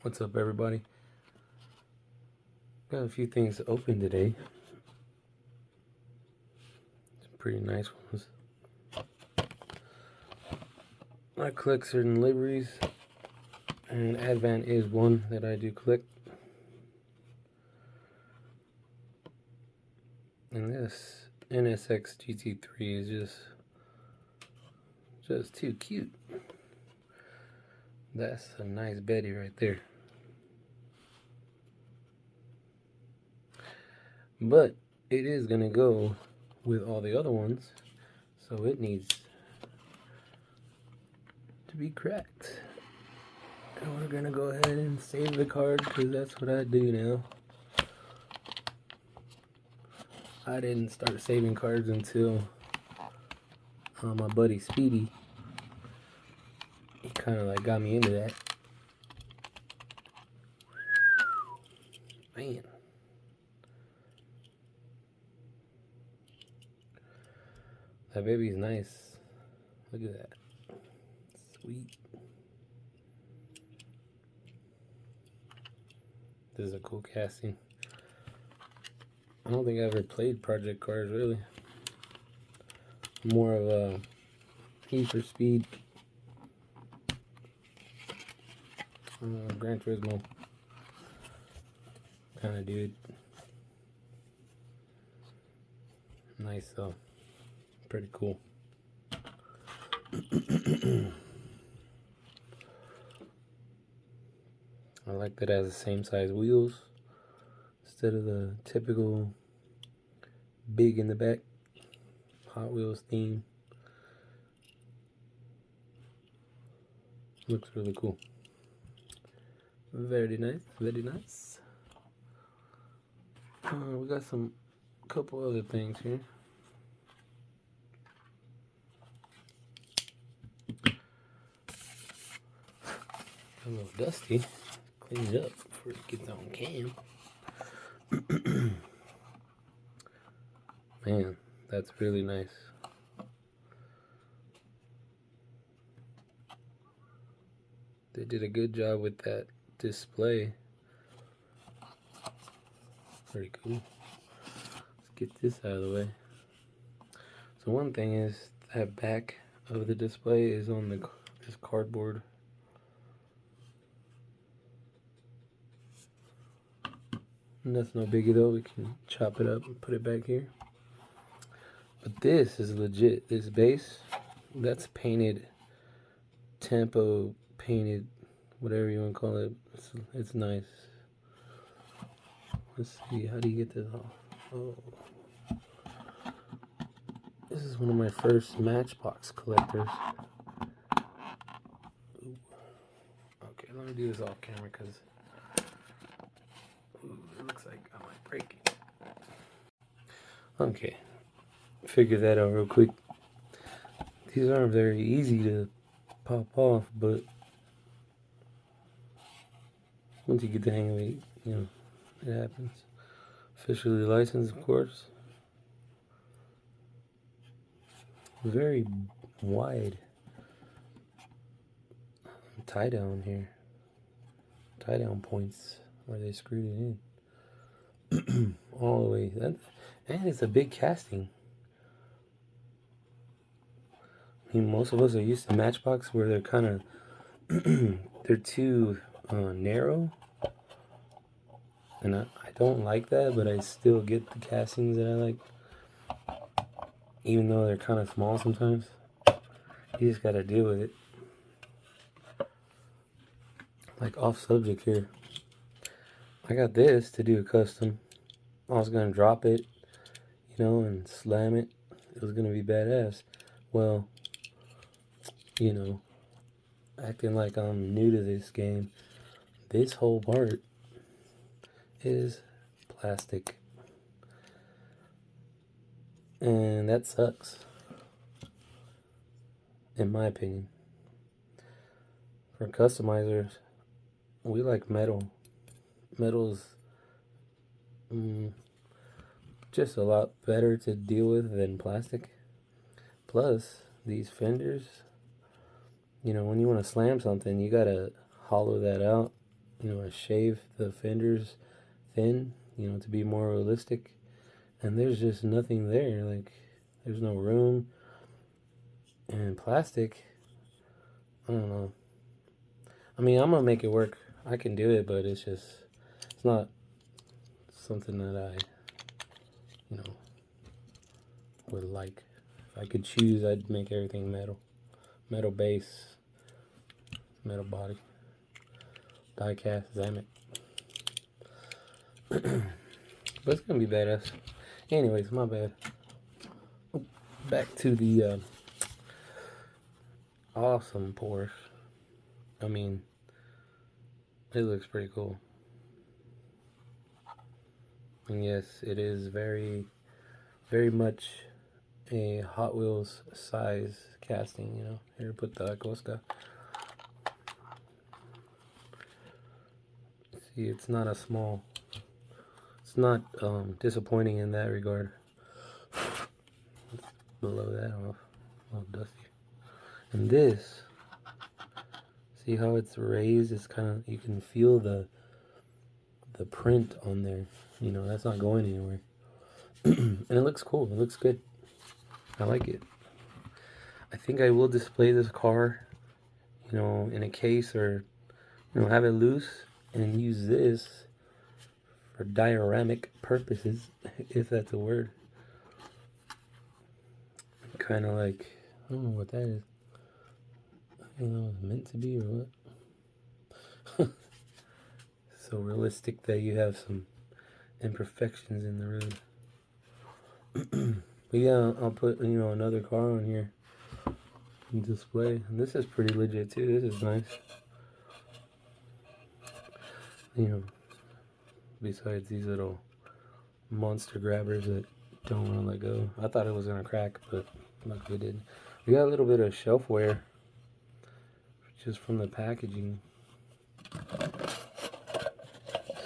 What's up, everybody? Got a few things to open today. Some pretty nice ones. I collect certain liveries, and Advent is one that I do collect. And this NSX GT3 is just too cute. That's a nice Betty right there. But it is gonna go with all the other ones, so it needs to be cracked. And we're gonna go ahead and save the card because that's what I do now. I didn't start saving cards until my buddy Speedy. He kind of like got me into that. Man. That baby's nice. Look at that. Sweet. This is a cool casting. I don't think I ever played Project Cars, really. More of a Heat for Speed. Gran Turismo kind of dude. Nice though. Pretty cool. I like that it has the same size wheels instead of the typical big in the back Hot Wheels theme. Looks really cool. Very nice, very nice. We got a couple other things here. A little dusty. Clean it up before it gets on cam. Man, that's really nice. They did a good job with that display. Pretty cool. Let's get this out of the way. So one thing is that back of the display is on this cardboard. And that's no biggie though. We can chop it up and put it back here. But this is legit. This base, that's painted, tempo painted, whatever you want to call it. It's nice. Let's see, how do you get this off? Oh. This is one of my first Matchbox collectors. Ooh. Okay, let me do this off camera because it looks like I might break it. Okay, figure that out real quick. These aren't very easy to pop off, but once you get the hang of it, it happens. Officially licensed, of course. Very wide tie down here. Tie down points where they screwed it in. All the way. And it's a big casting. I mean, most of us are used to Matchbox where they're kind of they're too narrow, and I don't like that, but I still get the castings that I like, even though they're kind of small sometimes. You just gotta deal with it. Like off subject here, I got this to do a custom. I was gonna drop it, and slam it. It was gonna be badass. Well, acting like I'm new to this game, this whole part is plastic. And that sucks, in my opinion. For customizers, we like metal. Metal's just a lot better to deal with than plastic. Plus, these fenders, when you want to slam something, you gotta hollow that out. I shave the fenders thin, to be more realistic. And there's just nothing there. Like, there's no room. And plastic, I don't know. I mean, I'm gonna make it work. I can do it, but it's not something that I, would like. If I could choose, I'd make everything metal. Metal base, metal body, die cast, damn it. But it's gonna be badass. Anyways, my bad. Back to the awesome Porsche. I mean, it looks pretty cool. And yes, it is very, very much a Hot Wheels size casting, Here, put the Acosta. See, it's not a small. It's not disappointing in that regard. Below that, a little dusty. And this, see how it's raised? It's kind of, you can feel the print on there. That's not going anywhere. And it looks cool. It looks good. I like it. I think I will display this car, in a case, or, have it loose and use this for dioramic purposes, if that's a word. Kind of like, I don't know what that is. I don't know, it's meant to be or what. So realistic that you have some imperfections in the road. But yeah, I'll put, another car on here and display. And this is pretty legit too. This is nice. Besides these little monster grabbers that don't want to let go. I thought it was going to crack, but luckily it didn't. We got a little bit of shelf wear just from the packaging.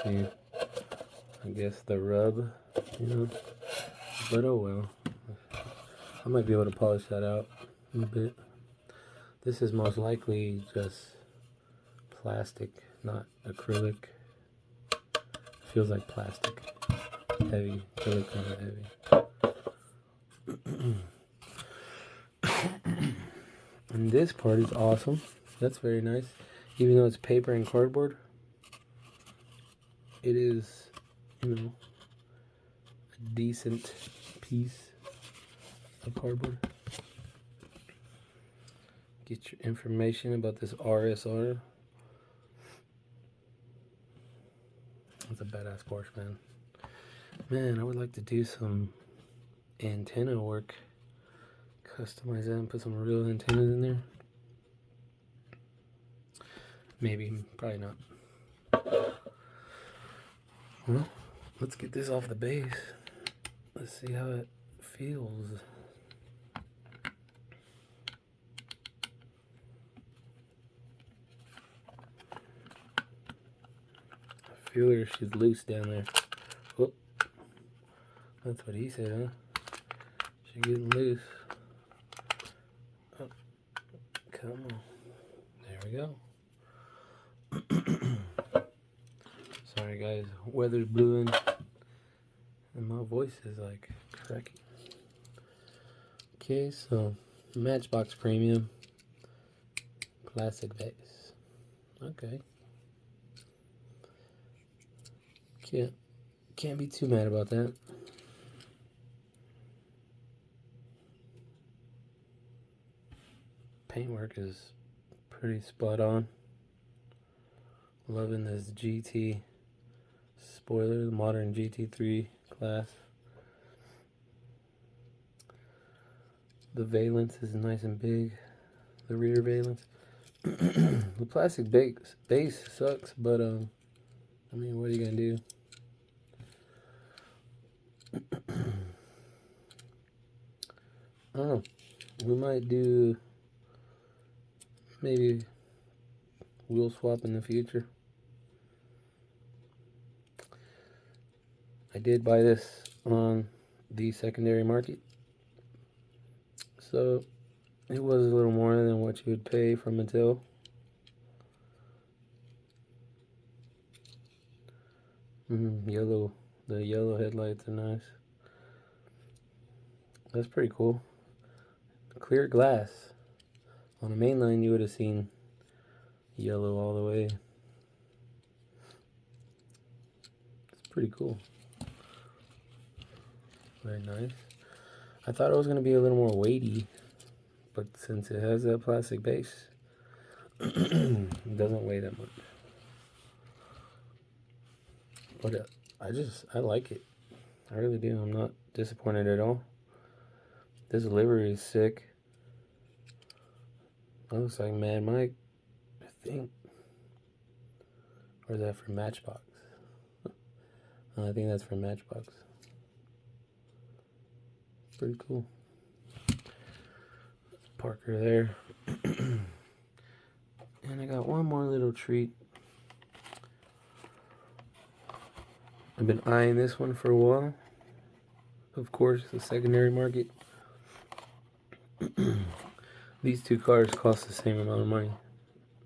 See, I guess the rub, but oh well. I might be able to polish that out a bit. This is most likely just plastic, not acrylic. Feels like plastic. Heavy. Acrylic kind of heavy. And this part is awesome. That's very nice. Even though it's paper and cardboard, it is, a decent piece of cardboard. Get your information about this RSR. That's a badass Porsche, man. Man, I would like to do some antenna work. Customize that and put some real antennas in there. Maybe, probably not. Well, let's get this off the base. Let's see how it feels. I feel her, she's loose down there. Whoop. That's what he said, huh? She's getting loose. Oh, come on. There we go. Sorry guys, weather's blowing and my voice is like cracking. Okay, so Matchbox Premium plastic base. Okay. Can't be too mad about that. Paintwork is pretty spot on. Loving this GT spoiler, the modern GT3 class. The valence is nice and big. The rear valence. The plastic base sucks, but I mean, what are you gonna do? I don't know. We might do maybe wheel swap in the future. I did buy this on the secondary market, so it was a little more than what you would pay from Mattel. Yellow. The yellow headlights are nice. That's pretty cool. Clear glass. On the main line, you would have seen yellow all the way. It's pretty cool. Very nice. I thought it was going to be a little more weighty, but since it has that plastic base, it doesn't weigh that much. But I like it. I really do. I'm not disappointed at all. This livery is sick. That looks like Mad Mike, I think. Or is that for Matchbox? I think that's for Matchbox. Pretty cool. Parker there. And I got one more little treat. I've been eyeing this one for a while. Of course, the secondary market. These two cars cost the same amount of money.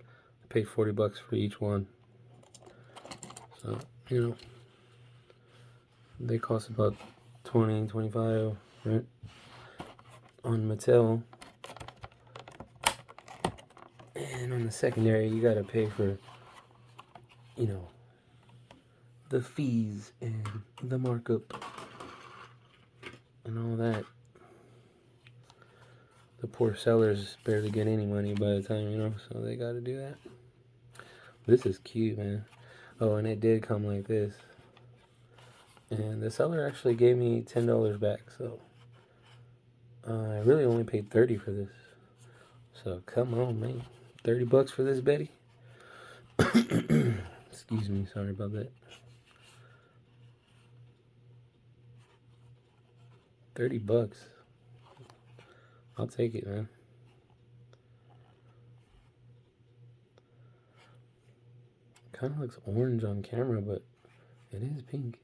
I paid $40 for each one. So, you know, they cost about $20, $25, right? On Mattel. And on the secondary, you gotta pay for, you know, the fees and the markup and all that. The poor sellers barely get any money by the time, you know, so they gotta do that. This is cute, man. Oh, and it did come like this. And the seller actually gave me $10 back, so I really only paid $30 for this. So come on, man. $30 for this Betty? Excuse me, sorry about that. $30. I'll take it, man. Kind of looks orange on camera, but it is pink.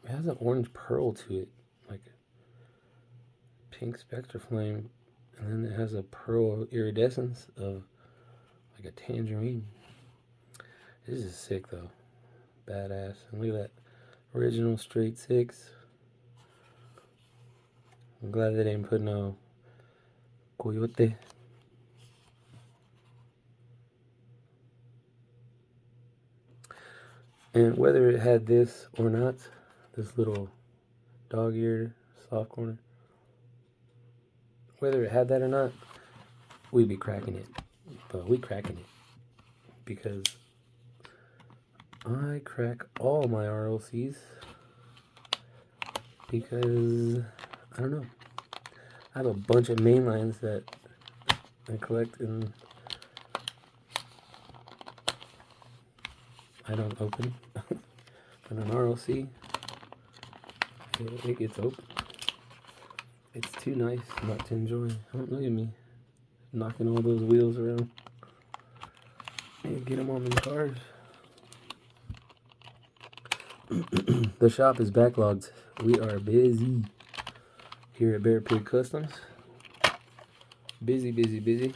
It has an orange pearl to it, like a pink Spectraflame, and then it has a pearl iridescence of like a tangerine. This is sick though, badass. And look at that original straight six. I'm glad they didn't put no coyote. And whether it had this or not, this little dog ear soft corner, whether it had that or not, we'd be cracking it. But we cracking it because I crack all my RLCs because I don't know. I have a bunch of mainlines that I collect and I don't open. But an RLC, it gets open. It's too nice not to enjoy. Don't look at me knocking all those wheels around. Get them on the cars. The shop is backlogged. We are busy here at Bear Pig Customs. Busy, busy, busy.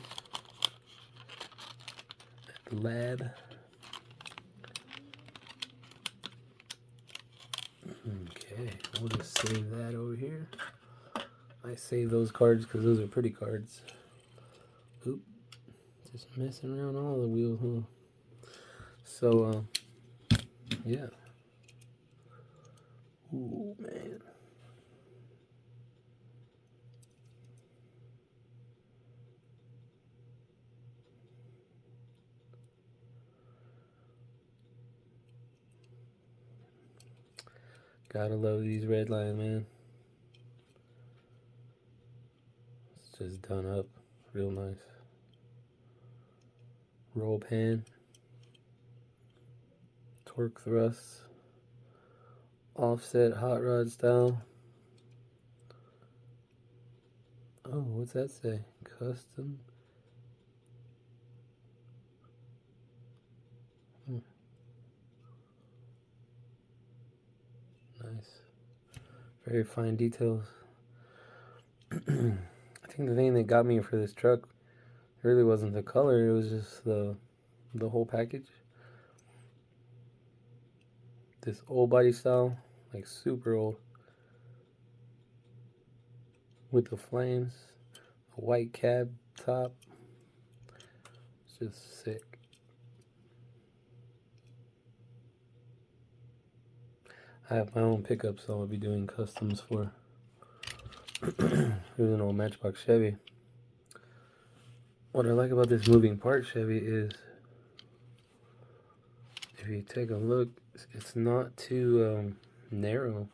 At the lab. Okay, we'll just save that over here. I save those cards because those are pretty cards. Oop, just messing around all the wheels, huh? So, yeah. Ooh, man. Gotta love these red lines, man. It's just done up real nice. Roll pan. Torque thrust. Offset hot rod style. Oh, what's that say? Custom. Nice. Very fine details. I think the thing that got me for this truck really wasn't the color, it was just the whole package. This old body style, like super old, with the flames, a white cab top. It's just sick. I have my own pickup, so I'll be doing customs for. Here's an old Matchbox Chevy. What I like about this moving part Chevy is, if you take a look, it's not too narrow,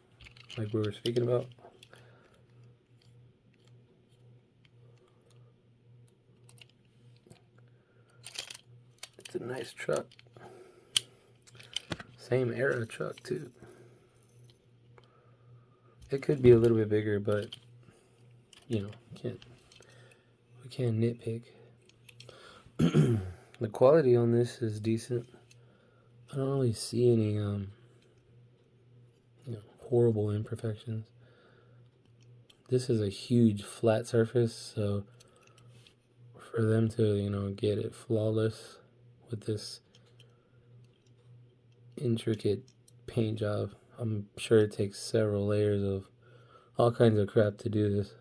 like we were speaking about. It's a nice truck. Same era truck too. It could be a little bit bigger, but you know, we can't nitpick. The quality on this is decent. I don't really see any horrible imperfections. This is a huge flat surface, so for them to get it flawless with this intricate paint job, I'm sure it takes several layers of all kinds of crap to do this.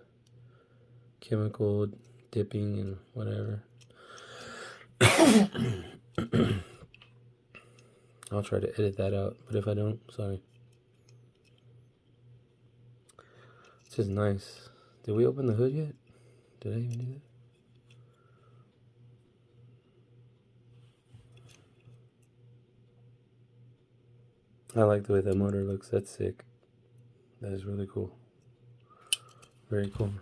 Chemical dipping and whatever. I'll try to edit that out, but if I don't, sorry. This is nice. Did we open the hood yet? Did I even do that? I like the way that motor looks. That's sick. That is really cool. Very cool.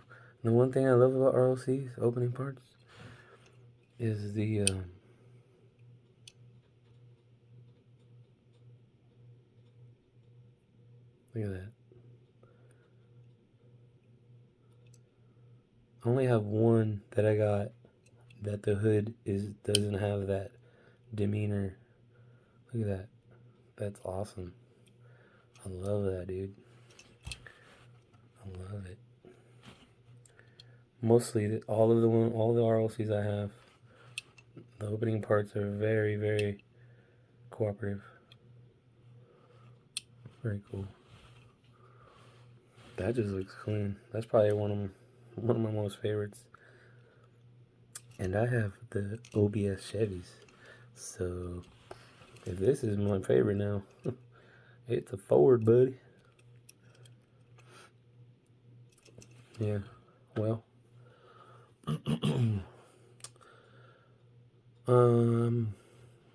And the one thing I love about RLC's opening parts is the look at that. I only have one that I got that the hood doesn't have that demeanor. Look at that. That's awesome. I love that, dude. I love it. Mostly all the RLCs I have, the opening parts are very, very cooperative. Very cool. That just looks clean. That's probably one of my most favorites. And I have the OBS Chevys, so if this is my favorite now, it's a Ford, buddy. Yeah, well,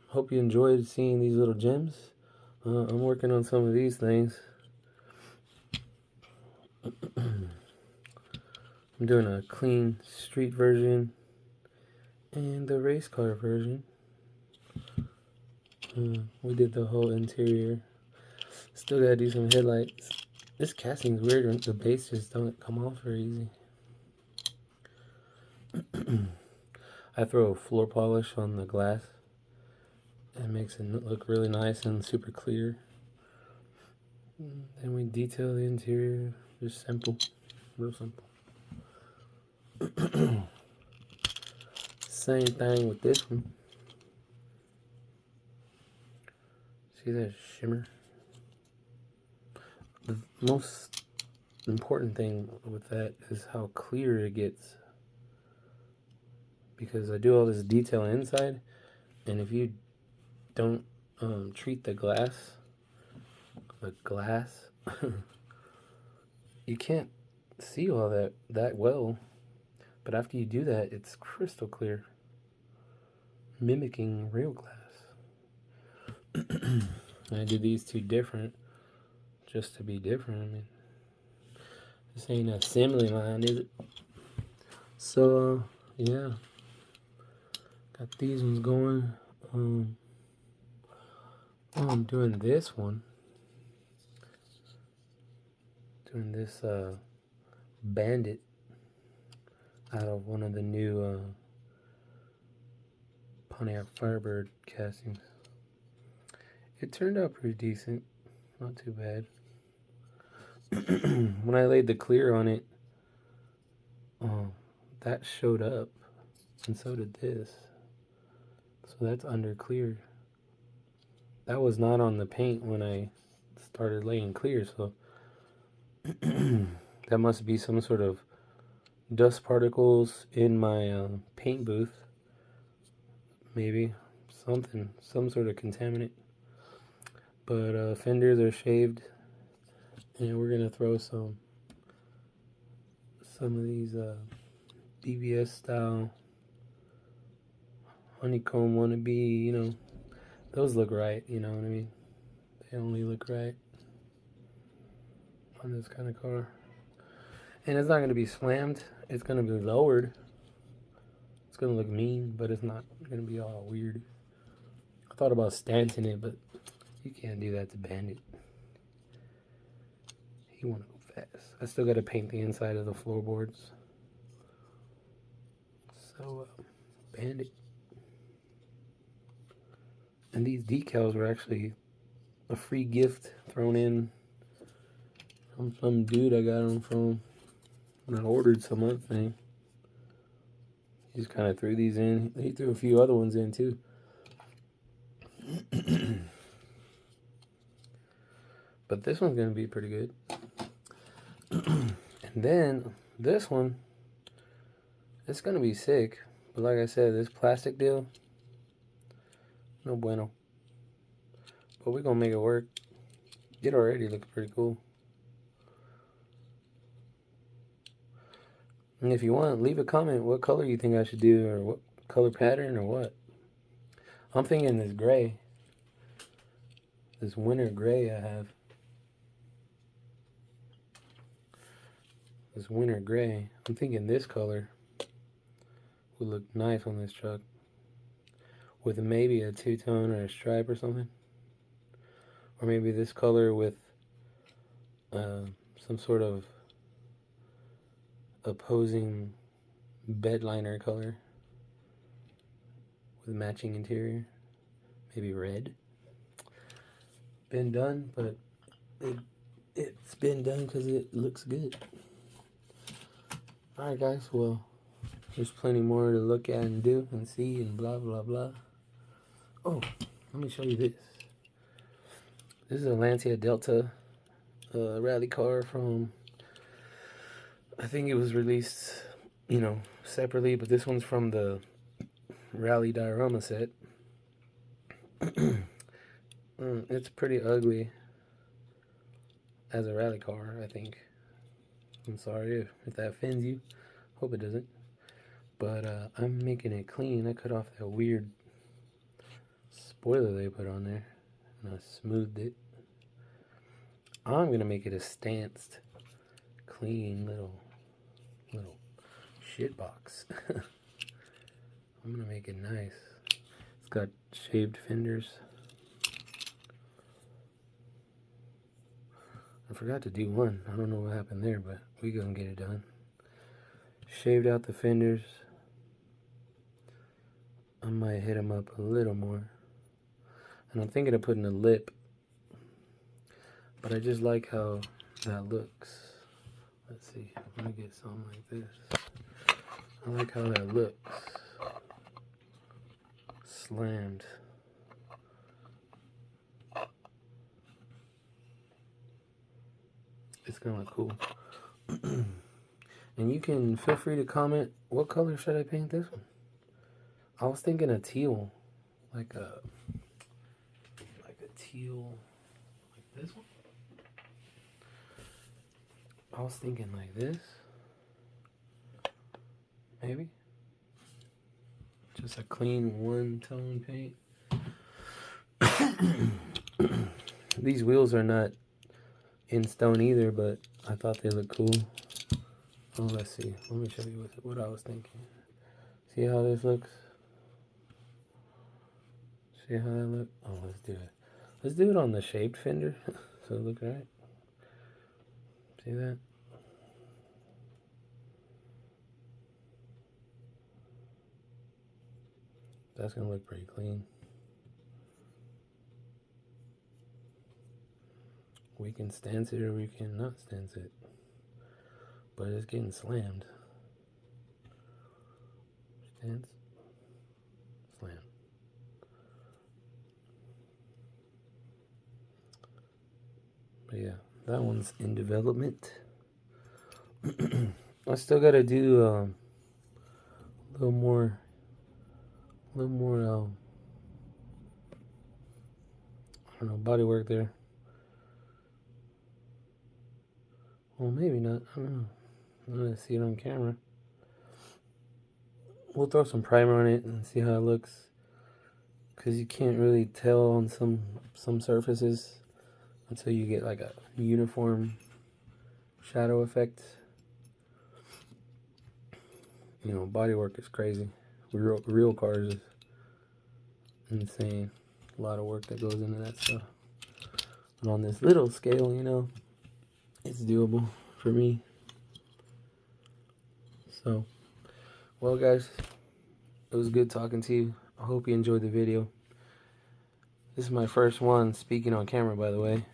hope you enjoyed seeing these little gems. I'm working on some of these things. I'm doing a clean street version and the race car version. We did the whole interior. Still gotta do some headlights. This casting's weird. The base just don't come off very easy. I throw a floor polish on the glass. It makes it look really nice and super clear. Then we detail the interior. Just simple. Real simple. Same thing with this one. See that shimmer? The most important thing with that is how clear it gets. Because I do all this detail inside, and if you don't treat the glass, you can't see all that well. But after you do that, it's crystal clear, mimicking real glass. I did these two different, just to be different. I mean, this ain't an assembly line, is it? So, yeah. Got these ones going. I'm doing this one. Doing this Bandit out of one of the new Pontiac Firebird castings. It turned out pretty decent. Not too bad. When I laid the clear on it, that showed up, and so did this. So that's under clear. that was not on the paint when I started laying clear, so that must be some sort of dust particles in my paint booth. Maybe something, some sort of contaminant. But fenders are shaved, and we're gonna throw some of these BBS style honeycomb wannabe. You know, those look right. You know what I mean? They only look right on this kind of car. And it's not gonna be slammed. It's gonna be lowered. It's gonna look mean, but it's not gonna be all weird. I thought about stancing it, but you can't do that to Bandit. He wanna go fast. I still gotta paint the inside of the floorboards. So, Bandit. And these decals were actually a free gift thrown in from some dude I got them from when I ordered some other thing. He just kind of threw these in. He threw a few other ones in too. But this one's going to be pretty good. And then this one, it's going to be sick. But like I said, this plastic deal, no bueno. But we're going to make it work. It already looks pretty cool. And if you want, leave a comment what color you think I should do, or what color pattern, or what. I'm thinking this gray. This winter gray I have. This winter gray. I'm thinking this color would look nice on this truck. With maybe a two-tone or a stripe or something. Or maybe this color with some sort of opposing bed liner color with matching interior. Maybe red. Been done, but it's been done because it looks good. Alright guys, well, there's plenty more to look at and do and see and blah blah blah. Oh, let me show you this. This is a Lancia Delta rally car from, I think it was released, you know, separately, but this one's from the Rally Diorama set. It's pretty ugly as a rally car, I think. I'm sorry if that offends you. Hope it doesn't. But I'm making it clean. I cut off that weird spoiler they put on there, and I smoothed it. I'm gonna make it a stanced, clean little shit box. I'm gonna make it nice. It's got shaved fenders. I forgot to do one. I don't know what happened there, but we gonna get it done. Shaved out the fenders. I might hit them up a little more. And I'm thinking of putting a lip. But I just like how that looks. Let's see. Let me get something like this. I like how that looks. Slammed. It's gonna look cool. And you can feel free to comment, what color should I paint this one? I was thinking a teal. Like a teal, like this one. I was thinking like this. Maybe. Just a clean one-tone paint. These wheels are not in stone either, but I thought they looked cool. Oh, let's see. Let me show you what I was thinking. See how this looks? See how that looks? Oh, let's do it. Let's do it on the shaped fender, so it looks right. See that? That's gonna look pretty clean. We can stance it or we can not stance it. But it's getting slammed. Stance. Slam. That one's in development. I still gotta do a little more, I don't know, body work there. Well, maybe not. I don't know. I'm gonna see it on camera. We'll throw some primer on it and see how it looks. Because you can't really tell on some surfaces until you get like a uniform shadow effect. You know, body work is crazy. Real cars is insane. A lot of work that goes into that stuff. But on this little scale, you know, it's doable for me. So, well, guys, it was good talking to you. I hope you enjoyed the video. This is my first one speaking on camera, by the way.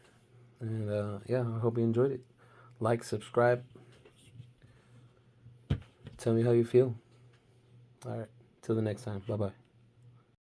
And yeah, I hope you enjoyed it. Like, subscribe. Tell me how you feel. All right. Till the next time. Bye-bye.